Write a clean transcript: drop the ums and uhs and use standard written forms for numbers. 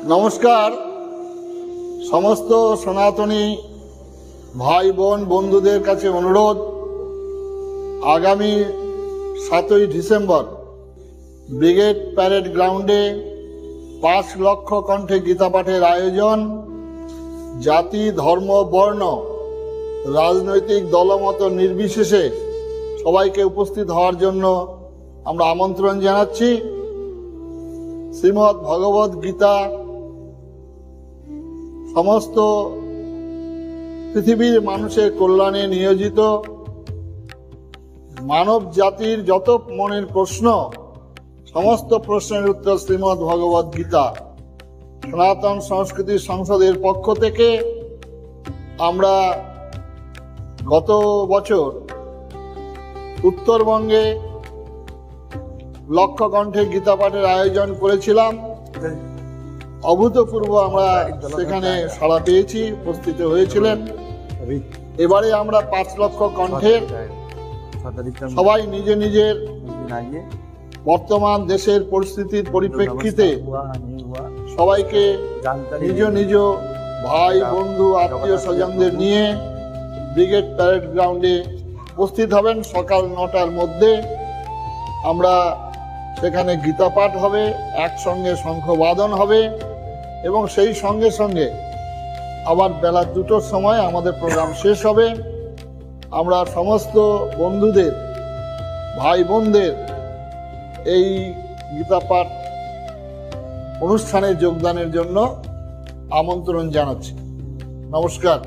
নমস্কার। সমস্ত সনাতনী ভাই বোন বন্ধুদের কাছে অনুরোধ, আগামী 7ই ডিসেম্বর ব্রিগেড প্যারেড গ্রাউন্ডে 5 লক্ষ কণ্ঠে গীতা পাঠের আয়োজন। জাতি, ধর্ম, বর্ণ, রাজনৈতিক দলমত নির্বিশেষে সবাইকে উপস্থিত হওয়ার জন্য আমরা আমন্ত্রণ জানাচ্ছি। শ্রীমদ্ ভগবদ গীতা সমস্ত পৃথিবীর মানুষের কল্যাণে নিয়োজিত। মানব জাতির যত মনের প্রশ্ন, সমস্ত প্রশ্নের উত্তর শ্রীমদ্ ভগবদ গীতা। সনাতন সংস্কৃতি সংসদের পক্ষ থেকে আমরা গত বছর উত্তরবঙ্গে লক্ষ কণ্ঠে গীতা পাঠের আয়োজন করেছিলাম। অভূতপূর্ব আমরা সেখানে সাড়া পেয়েছি, উপস্থিত হয়েছিলেন। এবারে আমরা 5 লক্ষ কণ্ঠের, সবাই নিজে নিজের বর্তমান দেশের পরিস্থিতির পরিপ্রেক্ষিতে সবাইকে নিজ নিজ ভাই বন্ধু আত্মীয় স্বজনদের নিয়ে ব্রিগেড প্যারেড গ্রাউন্ডে উপস্থিত হবেন। সকাল 9টার মধ্যে আমরা সেখানে গীতা পাঠ হবে, একসঙ্গে শঙ্খবাদন হবে এবং সেই সঙ্গে সঙ্গে আবার বেলা 2টোর সময় আমাদের প্রোগ্রাম শেষ হবে। আমরা সমস্ত বন্ধুদের, ভাই বোনদের এই গীতা পাঠ অনুষ্ঠানে যোগদানের জন্য আমন্ত্রণ জানাচ্ছি। নমস্কার।